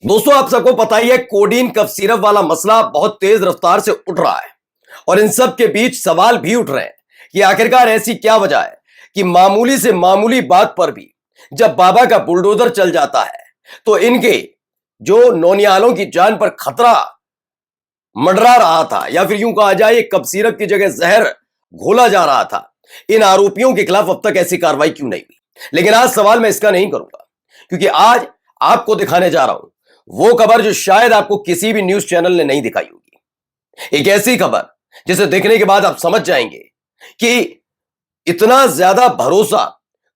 दोस्तों, आप सबको पता ही है कोडीन कफ सिरप वाला मसला बहुत तेज रफ्तार से उठ रहा है और इन सब के बीच सवाल भी उठ रहे हैं कि आखिरकार ऐसी क्या वजह है कि मामूली से मामूली बात पर भी जब बाबा का बुलडोजर चल जाता है तो इनके जो नौनियालों की जान पर खतरा मंडरा रहा था या फिर यूं कहा जाए कफ सिरप की जगह जहर घोला जा रहा था, इन आरोपियों के खिलाफ अब तक ऐसी कार्रवाई क्यों नहीं हुई। लेकिन आज सवाल मैं इसका नहीं करूंगा, क्योंकि आज आपको दिखाने जा रहा हूं वो खबर जो शायद आपको किसी भी न्यूज चैनल ने नहीं दिखाई होगी। एक ऐसी खबर जिसे देखने के बाद आप समझ जाएंगे कि इतना ज्यादा भरोसा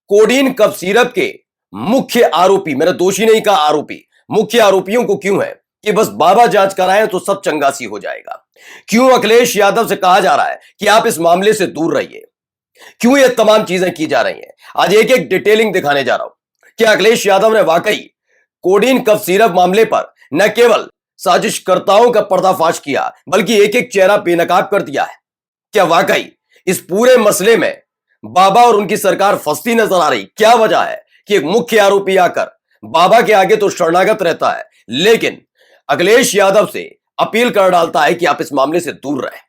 कोडीन कफ सिरप के मुख्य आरोपी, मेरा दोषी नहीं कहा आरोपी, मुख्य आरोपियों को क्यों है कि बस बाबा जांच कराएं तो सब चंगासी हो जाएगा। क्यों अखिलेश यादव से कहा जा रहा है कि आप इस मामले से दूर रहिए, क्यों ये तमाम चीजें की जा रही हैं। आज एक एक डिटेलिंग दिखाने जा रहा हूं कि अखिलेश यादव ने वाकई कोडीन कफ सिरप मामले पर न केवल साजिशकर्ताओं का पर्दाफाश किया बल्कि एक एक चेहरा बेनकाब कर दिया है। क्या वाकई इस पूरे मसले में बाबा और उनकी सरकार फंसती नजर आ रही? क्या वजह है कि एक मुख्य आरोपी आकर बाबा के आगे तो शरणागत रहता है लेकिन अखिलेश यादव से अपील कर डालता है कि आप इस मामले से दूर रहें?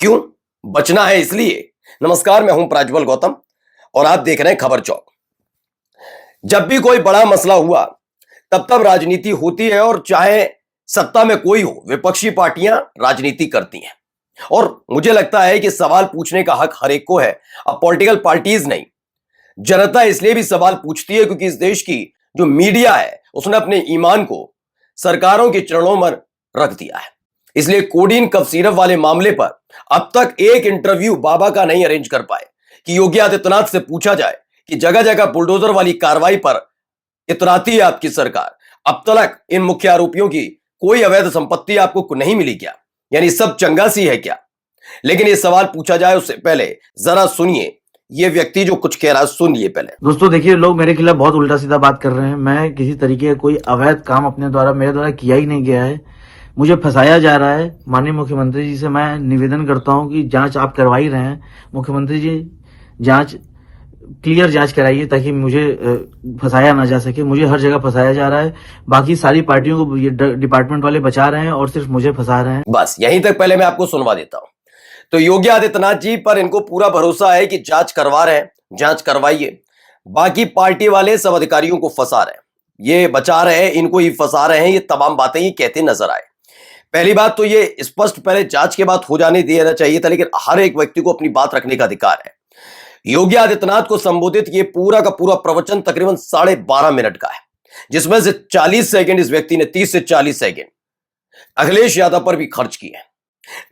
क्यों? बचना है इसलिए। नमस्कार, मैं हूं प्राज्वल गौतम और आप देख रहे हैं खबर चौक। जब भी कोई बड़ा मसला हुआ तब तब राजनीति होती है और चाहे सत्ता में कोई हो, विपक्षी पार्टियां राजनीति करती हैं और मुझे लगता है कि सवाल पूछने का हक हर एक को है। अब पॉलिटिकल पार्टीज नहीं, जनता इसलिए भी सवाल पूछती है क्योंकि इस देश की जो मीडिया है उसने अपने ईमान को सरकारों के चरणों में रख दिया है। इसलिए कोडीन कफ सिरप वाले मामले पर अब तक एक इंटरव्यू बाबा का नहीं अरेंज कर पाए कि योगी आदित्यनाथ से पूछा जाए कि जगह जगह बुलडोजर वाली कार्रवाई पर इतराती है आपकी सरकार, अब तक इन मुख्य आरोपियों की कोई अवैध संपत्ति आपको नहीं मिली क्या? यानी सब चंगासी है क्या? लेकिन ये सवाल पूछा जाए उससे पहले जरा सुनिए ये व्यक्ति जो कुछ कह रहा है, सुनिए पहले। दोस्तों देखिए, लोग मेरे खिलाफ बहुत उल्टा सीधा बात कर रहे हैं। मैं किसी तरीके का कोई अवैध काम अपने द्वारा मेरे द्वारा किया ही नहीं गया है। मुझे फंसाया जा रहा है। माननीय मुख्यमंत्री जी से मैं निवेदन करता हूं कि जांच आप करवा ही रहे हैं, मुख्यमंत्री जी जांच क्लियर जांच कराइए ताकि मुझे फंसाया ना जा सके। मुझे हर जगह फंसाया जा रहा है, बाकी सारी पार्टियों को ये डिपार्टमेंट वाले बचा रहे हैं और सिर्फ मुझे फंसा रहे हैं। बस यहीं तक पहले मैं आपको सुनवा देता हूं। तो योगी आदित्यनाथ जी पर इनको पूरा भरोसा है कि जांच करवा रहे हैं, जांच करवाइए। बाकी पार्टी वाले सब अधिकारियों को फंसा रहे हैं, ये बचा रहे हैं, इनको ही फंसा रहे हैं। ये तमाम बातें ये कहते नजर आए। पहली बात तो ये स्पष्ट पहले जांच के बाद हो जाने देना चाहिए था, लेकिन हर एक व्यक्ति को अपनी बात रखने का अधिकार है। योगी आदित्यनाथ को संबोधित ये पूरा का पूरा प्रवचन तकरीबन 12.5 मिनट का है, जिसमें से 40 सेकंड इस व्यक्ति ने, 30 से 40 सेकंड अखिलेश यादव पर भी खर्च किए हैं।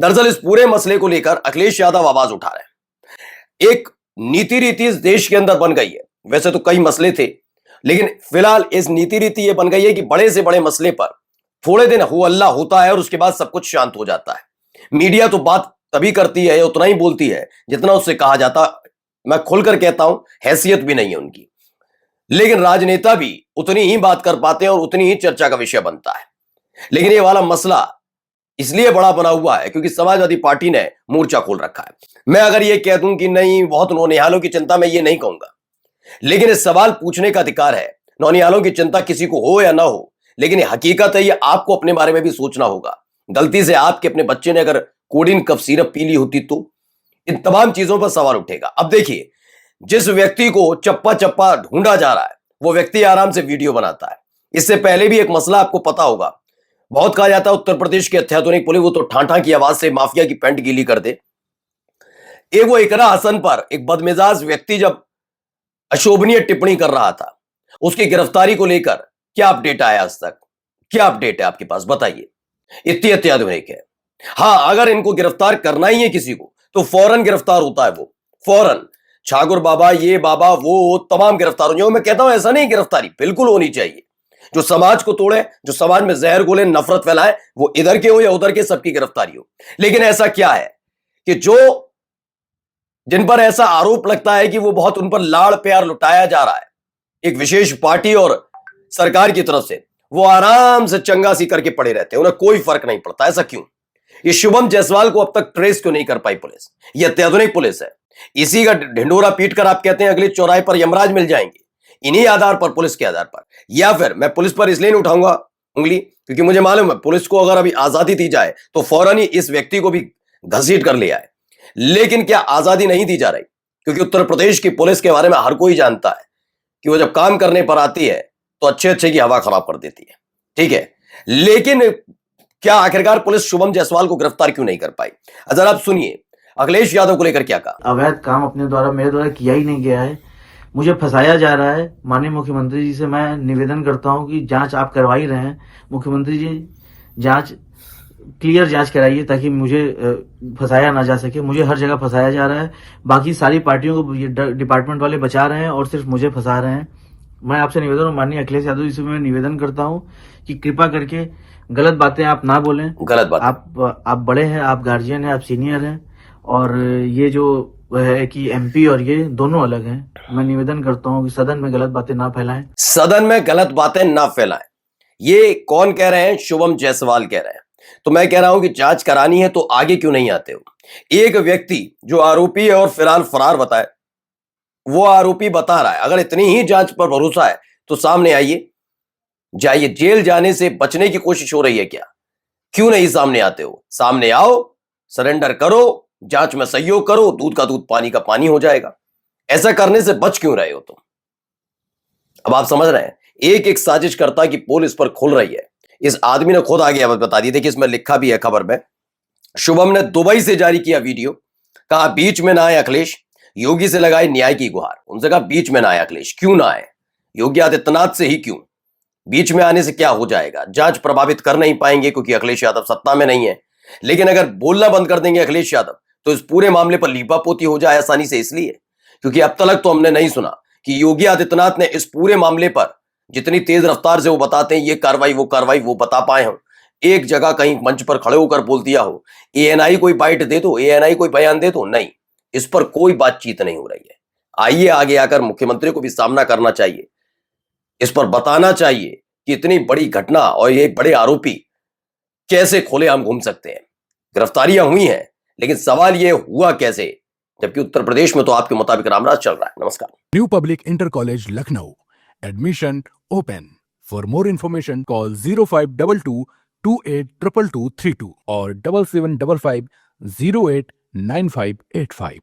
दरअसल इस पूरे मसले को लेकर अखिलेश यादव आवाज उठा रहे हैं। एक नीति रीति इस देश के अंदर बन गई है। वैसे तो कई मसले थे, लेकिन फिलहाल इस नीति रीति ये बन गई है कि बड़े से बड़े मसले पर थोड़े दिन हो अल्लाह होता है और उसके बाद सब कुछ शांत हो जाता है। मीडिया तो बात तभी करती है, उतना ही बोलती है जितना उससे कहा जाता। मैं खुलकर कहता हूं, हैसियत भी नहीं है उनकी। लेकिन राजनेता भी उतनी ही बात कर पाते हैं और उतनी ही चर्चा का विषय बनता है। लेकिन ये वाला मसला इसलिए बड़ा बना हुआ है क्योंकि समाजवादी पार्टी ने मोर्चा खोल रखा है। मैं अगर ये कह दूं कि नहीं बहुत नौनिहालों की चिंता, मैं ये नहीं कहूंगा, लेकिन इस सवाल पूछने का अधिकार है। नौनिहालों की चिंता किसी को हो या ना हो, लेकिन ये हकीकत है, ये आपको अपने बारे में भी सोचना होगा। गलती से आपके अपने बच्चे ने अगर कोडीन कफ सिरप पी ली होती तो इन तमाम चीजों पर सवाल उठेगा। अब देखिए, जिस व्यक्ति को चप्पा चप्पा ढूंढा जा रहा है वो व्यक्ति आराम से वीडियो बनाता है। इससे पहले भी एक मसला आपको पता होगा, बहुत कहा जाता है उत्तर प्रदेश की अत्याधुनिक पुलिस वो तो ठाठा की आवाज से माफिया की पैंट गीली कर दे। एक वो इकरा हसन पर एक बदमिजाज व्यक्ति जब अशोभनीय टिप्पणी कर रहा था, उसकी गिरफ्तारी को लेकर क्या अपडेट आया आज तक? क्या अपडेट है आपके पास? बताइए। इतनी अत्याधुनिक है। हाँ, अगर इनको गिरफ्तार करना ही है किसी को तो फौरन गिरफ्तार होता है, वो फौरन। ठाकुर बाबा, ये बाबा, वो तमाम गिरफ्तार हो। मैं कहता हूं ऐसा नहीं, गिरफ्तारी बिल्कुल होनी चाहिए। जो समाज को तोड़े, जो समाज में जहर घोले, नफरत फैलाए, वो इधर के हो या उधर के, सबकी गिरफ्तारी हो। लेकिन ऐसा क्या है कि जो जिन पर ऐसा आरोप लगता है कि वो बहुत उन पर लाड़ प्यार लुटाया जा रहा है एक विशेष पार्टी और सरकार की तरफ से, वो आराम से चंगासी करके पड़े रहते हैं, उन्हें कोई फर्क नहीं पड़ता। ऐसा क्यों? ये शुभम जायसवाल को अब तक ट्रेस क्यों नहीं कर पाई पुलिस? ये अत्याधुनिक पुलिस है। इसी का ढिंडोरा पीट कर आप कहते हैं अगले चौराहे पर यमराज मिल जाएंगे। इन्हीं आधार पर, पुलिस के आधार पर। या फिर मैं पुलिस पर इसलिए नहीं उठाऊंगा उंगली, क्योंकि मुझे मालूम है पुलिस को अगर अभी आजादी दी जाए तो फौरन ही इस व्यक्ति को भी घसीट कर ले आए। लेकिन क्या आजादी नहीं दी जा रही? क्योंकि उत्तर प्रदेश की पुलिस के बारे में हर कोई जानता है कि वो जब काम करने पर आती है तो अच्छे अच्छे की हवा खराब कर देती है, ठीक है। लेकिन क्या आखिरकार पुलिस शुभम जायसवाल को गिरफ्तार क्यों नहीं कर पाई? जरा आप सुनिए अखिलेश यादव को लेकर क्या कहा। अवैध काम अपने द्वारा मेरे द्वारा किया ही नहीं गया है, मुझे फंसाया जा रहा है। माननीय मुख्यमंत्री जी से मैं निवेदन करता हूं कि जांच आप करवा ही रहे हैं, मुख्यमंत्री जी जांच क्लियर जांच कराइए ताकि मुझे फंसाया ना जा सके। मुझे हर जगह फंसाया जा रहा है, बाकी सारी पार्टियों को ये डिपार्टमेंट वाले बचा रहे हैं और सिर्फ मुझे फंसा रहे हैं। मैं आपसे निवेदन, माननीय अखिलेश यादव जी से मैं निवेदन करता हूं कि कृपा करके गलत बातें आप ना बोलें। गलत बात आप बड़े हैं, आप गार्जियन हैं, आप सीनियर हैं, और ये जो है कि एमपी और ये दोनों अलग हैं। मैं निवेदन करता हूं कि सदन में गलत बातें ना फैलाएं। सदन में गलत बातें ना फैलाएं, ये कौन कह रहे हैं? शुभम जायसवाल कह रहे हैं। तो मैं कह रहा हूं कि जांच करानी है तो आगे क्यों नहीं आते हो? एक व्यक्ति जो आरोपी है और फिलहाल फरार बताए, वो आरोपी बता रहा है अगर इतनी ही जांच पर भरोसा है तो सामने आइए, जाइए। जेल जाने से बचने की कोशिश हो रही है क्या? क्यों नहीं सामने आते हो? सामने आओ, सरेंडर करो, जांच में सहयोग करो, दूध का दूध पानी का पानी हो जाएगा। ऐसा करने से बच क्यों रहे हो तुम? अब आप समझ रहे हैं, एक एक साजिशकर्ता की पोल इस पर खुल रही है। इस आदमी ने खुद आगे बता दी, देखिए इसमें लिखा भी है खबर में। शुभम ने दुबई से जारी किया वीडियो, कहा बीच में ना आए अखिलेश, योगी से लगाए न्याय की गुहार। उनसे कहा बीच में ना आए अखिलेश, क्यों ना आए? योगी आदित्यनाथ से ही क्यों? बीच में आने से क्या हो जाएगा? जांच प्रभावित कर नहीं पाएंगे क्योंकि अखिलेश यादव सत्ता में नहीं है। लेकिन अगर बोलना बंद कर देंगे अखिलेश यादव तो इस पूरे मामले पर लीपापोती हो जाए आसानी से, इसलिए क्योंकि अब तक तो हमने नहीं सुना कि योगी आदित्यनाथ ने इस पूरे मामले पर जितनी तेज रफ्तार से वो बताते हैं ये कार्रवाई वो बता पाए हो। एक जगह कहीं मंच पर खड़े होकर बोल दिया हो, एएनआई कोई बाइट दे दो, एएनआई कोई बयान दे दो, नहीं, इस पर कोई बातचीत नहीं हो रही है। आइए आगे आकर मुख्यमंत्री को भी सामना करना चाहिए, इस पर बताना चाहिए कि इतनी बड़ी घटना और ये बड़े आरोपी कैसे खुलेआम घूम सकते हैं। गिरफ्तारियां हुई हैं, लेकिन सवाल ये हुआ कैसे, जबकि उत्तर प्रदेश में तो आपके मुताबिक रामराज चल रहा है। नमस्कार। New public inter college Lucknow, admission open. For more information call 0522 282232 और 7755 089585।